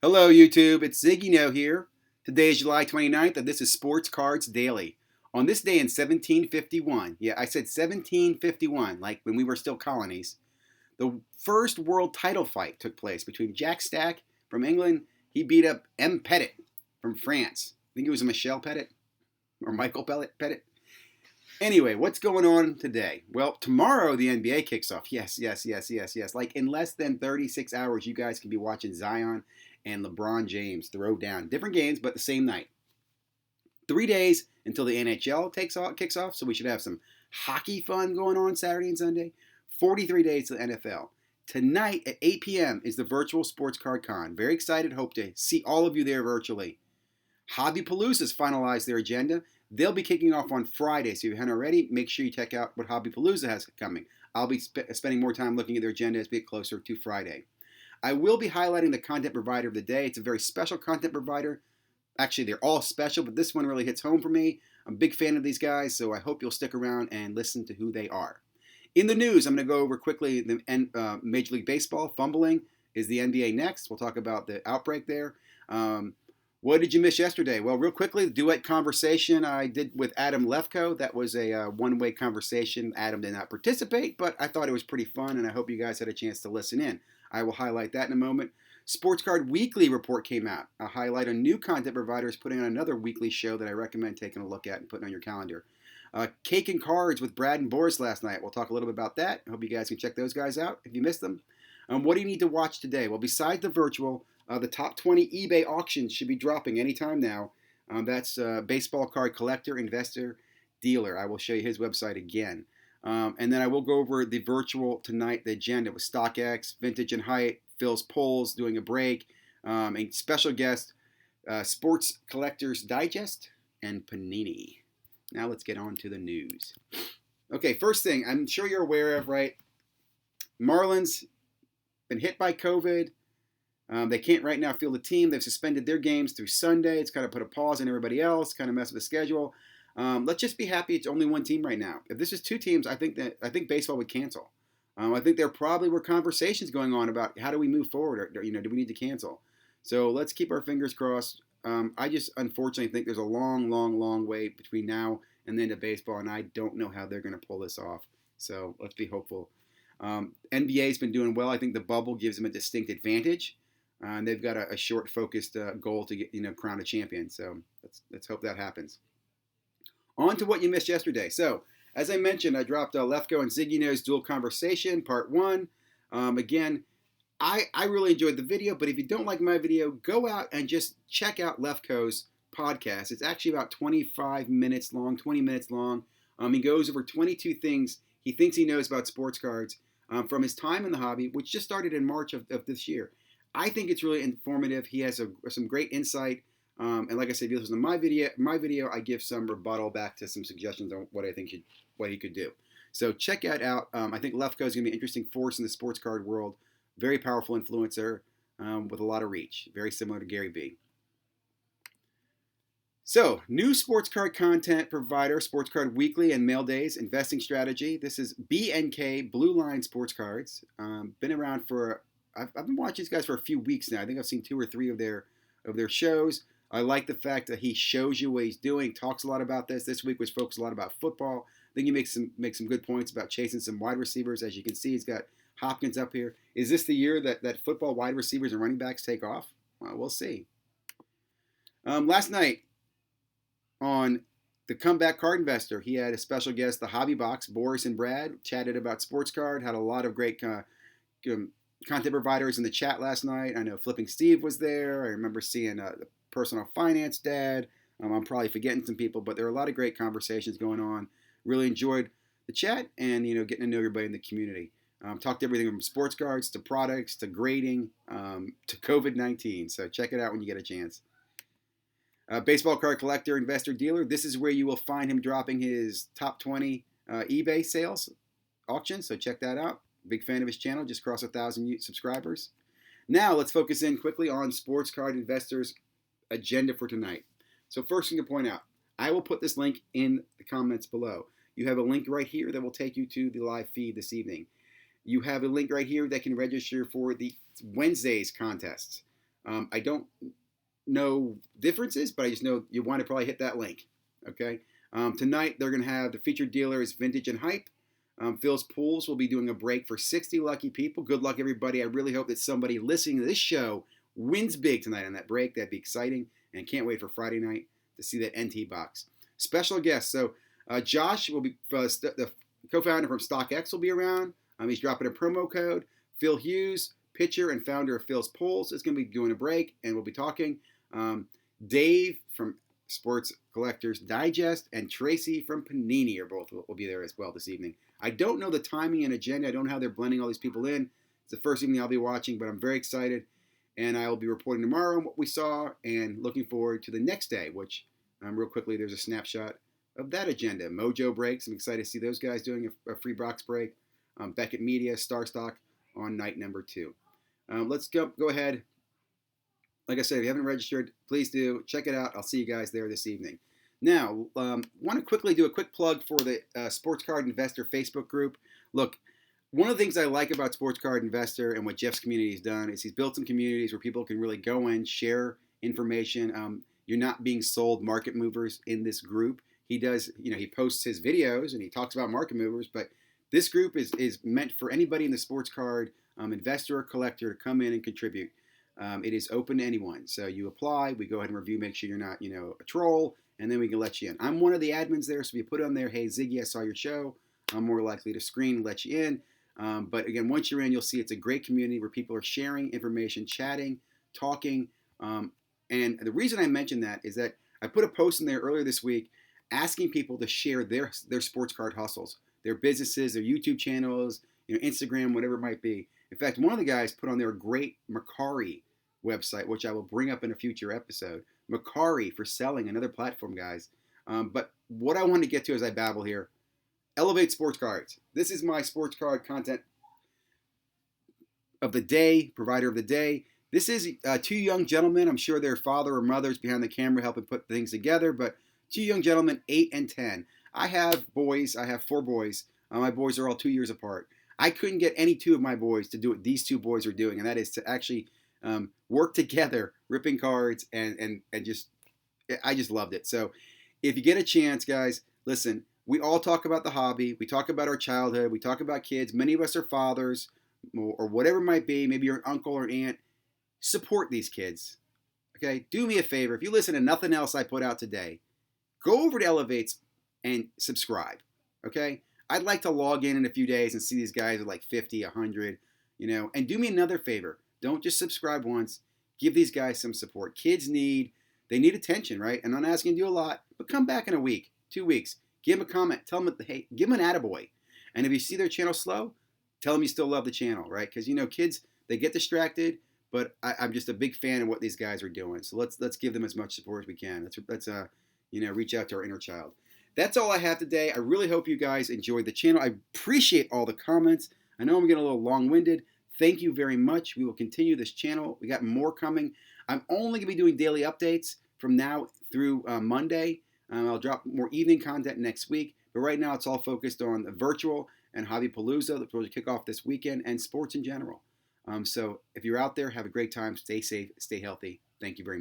Hello, YouTube. It's ZiggyNo here. Today is July 29th, and this is Sports Cards Daily. On this day in 1751, yeah, I said 1751, like when we were still colonies, the first world title fight took place between Jack Stack from England. He beat up M. Pettit from France. I think it was Michel Pettit or Michael Pettit. Anyway, what's going on today? Well, tomorrow the NBA kicks off. Yes. Like in less than 36 hours, you guys can be watching Zion and LeBron James throw down. Different games, but the same night. 3 days until the NHL kicks off, so we should have some hockey fun going on Saturday and Sunday. 43 days to the NFL. Tonight at 8 p.m. is the virtual Sports Card Con. Very excited. Hope to see all of you there virtually. Hobbypalooza's finalized their agenda. They'll be kicking off on Friday, so if you haven't already, make sure you check out what Hobbypalooza has coming. I'll be spending more time looking at their agenda as we get closer to Friday. I will be highlighting the content provider of the day. It's a very special content provider. Actually, they're all special, but this one really hits home for me. I'm a big fan of these guys, so I hope you'll stick around and listen to who they are. In the news, I'm going to go over quickly the Major League Baseball. Fumbling is the NBA next. We'll talk about the outbreak there. What did you miss yesterday? Well, real quickly, the duet conversation I did with Adam Lefko. That was a one-way conversation. Adam did not participate, but I thought it was pretty fun, and I hope you guys had a chance to listen in. I will highlight that in a moment. Sports Card Weekly report came out. I'll highlight a new content provider is putting on another weekly show that I recommend taking a look at and putting on your calendar. Cake and Cards with Brad and Boris last night. We'll talk a little bit about that. I hope you guys can check those guys out if you missed them. What do you need to watch today? Well, besides the virtual, the top 20 eBay auctions should be dropping anytime now. That's Baseball Card Collector, Investor, Dealer. I will show you his website again. And then I will go over the virtual tonight, the agenda with StockX, Vintage and Height, Phil's Polls doing a break, a special guest, Sports Collectors Digest, and Panini. Now let's get on to the news. Okay, first thing, I'm sure you're aware of, right? Marlins been hit by COVID. They can't right now field a team. They've suspended their games through Sunday. It's kind of put a pause on everybody else, kind of mess with the schedule. Let's just be happy it's only one team right now. If this is two teams, I think baseball would cancel. I think there probably were conversations going on about how do we move forward, or do we need to cancel? So let's keep our fingers crossed. I just unfortunately think there's a long way between now and the end of baseball, and I don't know how they're going to pull this off. So let's be hopeful. NBA's been doing well. I think the bubble gives them a distinct advantage. And they've got a short, focused goal to get crown a champion. So let's hope that happens. On to what you missed yesterday. So, as I mentioned, I dropped Lefko and ZiggyNo's Dual Conversation, Part 1. Again, I really enjoyed the video, but if you don't like my video, go out and just check out Lefko's podcast. It's actually about 25 minutes long, 20 minutes long. He goes over 22 things he thinks he knows about sports cards from his time in the hobby, which just started in March of this year. I think it's really informative. He has some great insight. And like I said, if you listen to my video, I give some rebuttal back to some suggestions on what I think what he could do. So check that out. I think Lefko is going to be an interesting force in the sports card world. Very powerful influencer with a lot of reach. Very similar to Gary B. So, new sports card content provider, Sports Card Weekly and Mail Days Investing Strategy. This is BNK Blue Line Sports Cards. Been around for I've been watching these guys for a few weeks now. I think I've seen 2 or 3 of their shows. I like the fact that he shows you what he's doing, talks a lot about this. This week was focused a lot about football. I think he makes some good points about chasing some wide receivers. As you can see, he's got Hopkins up here. Is this the year that football wide receivers and running backs take off? Well, we'll see. Last night on the Comeback Card Investor, he had a special guest, the Hobby Box, Boris and Brad, chatted about sports card, had a lot of great content providers in the chat last night. I know Flipping Steve was there. I remember seeing the Personal Finance Dad. I'm probably forgetting some people, but there are a lot of great conversations going on. Really enjoyed the chat and getting to know everybody in the community. Talked everything from sports cards to products to grading to COVID-19. So check it out when you get a chance. Baseball Card Collector, Investor, Dealer. This is where you will find him dropping his top 20 eBay sales auction. So check that out. Big fan of his channel. Just crossed 1,000 subscribers. Now let's focus in quickly on Sports Card Investors' agenda for tonight. So first thing to point out, I will put this link in the comments below. You have a link right here that will take you to the live feed this evening. You have a link right here that can register for the Wednesday's contests. I don't know differences, but I just know you want to probably hit that link. Okay. Tonight they're going to have the featured dealer is Vintage and Hype. Phil's Pools will be doing a break for 60 lucky people. Good luck, everybody. I really hope that somebody listening to this show wins big tonight on that break. That'd be exciting. And can't wait for Friday night to see that NT box. Special guests. So Josh will be, the co-founder from StockX will be around. He's dropping a promo code. Phil Hughes, pitcher and founder of Phil's Pools, is going to be doing a break, and we'll be talking. Dave from Sports Collectors Digest and Tracy from Panini are both will be there as well this evening. I don't know the timing and agenda. I don't know how they're blending all these people in. It's the first evening I'll be watching, but I'm very excited. And I will be reporting tomorrow on what we saw and looking forward to the next day, which real quickly, there's a snapshot of that agenda. Mojo breaks. I'm excited to see those guys doing a free box break. Beckett Media, Star Stock on night number 2. Let's go ahead. Like I said, if you haven't registered, please do. Check it out. I'll see you guys there this evening. Now, want to quickly do a quick plug for the Sports Card Investor Facebook group. Look, one of the things I like about Sports Card Investor and what Jeff's community has done is he's built some communities where people can really go in, share information. You're not being sold market movers in this group. He does, he posts his videos and he talks about market movers, but this group is meant for anybody in the sports card investor or collector to come in and contribute. It is open to anyone. So you apply, we go ahead and review, make sure you're not, a troll, and then we can let you in. I'm one of the admins there, so if you put on there, hey, Ziggy, I saw your show, I'm more likely to screen and let you in. But again, once you're in, you'll see it's a great community where people are sharing information, chatting, talking. And the reason I mention that is that I put a post in there earlier this week asking people to share their sports card hustles, their businesses, their YouTube channels, Instagram, whatever it might be. In fact, one of the guys put on there a great Mercari website, which I will bring up in a future episode. Mercari for selling, another platform, guys. But what I want to get to as I babble here, Elevate Sports Cards. This is my sports card content of the day, provider of the day. This is 2 young gentlemen. I'm sure their father or mother's behind the camera helping put things together, but 2 young gentlemen, 8 and 10. I have boys. I have 4 boys. My boys are all 2 years apart. I couldn't get any 2 of my boys to do what these 2 boys are doing, and that is to actually work together, ripping cards, and just, I just loved it. So if you get a chance, guys, listen, we all talk about the hobby. We talk about our childhood. We talk about kids. Many of us are fathers or whatever it might be. Maybe you're an uncle or an aunt. Support these kids. Okay? Do me a favor. If you listen to nothing else I put out today, go over to Elevates and subscribe. Okay? I'd like to log in a few days and see these guys at like 50, 100, and do me another favor. Don't just subscribe once. Give these guys some support. Kids need attention, right? And I'm not asking you to do a lot, but come back in a week, 2 weeks. Give them a comment. Tell them, hey, give them an attaboy. And if you see their channel slow, tell them you still love the channel, right? Because, kids, they get distracted, but I'm just a big fan of what these guys are doing. So let's give them as much support as we can. Let's reach out to our inner child. That's all I have today. I really hope you guys enjoyed the channel. I appreciate all the comments. I know I'm getting a little long-winded. Thank you very much. We will continue this channel. We got more coming. I'm only going to be doing daily updates from now through Monday. I'll drop more evening content next week. But right now, it's all focused on the virtual and Hobby Palooza, the project kick off this weekend, and sports in general. So if you're out there, have a great time. Stay safe. Stay healthy. Thank you very much.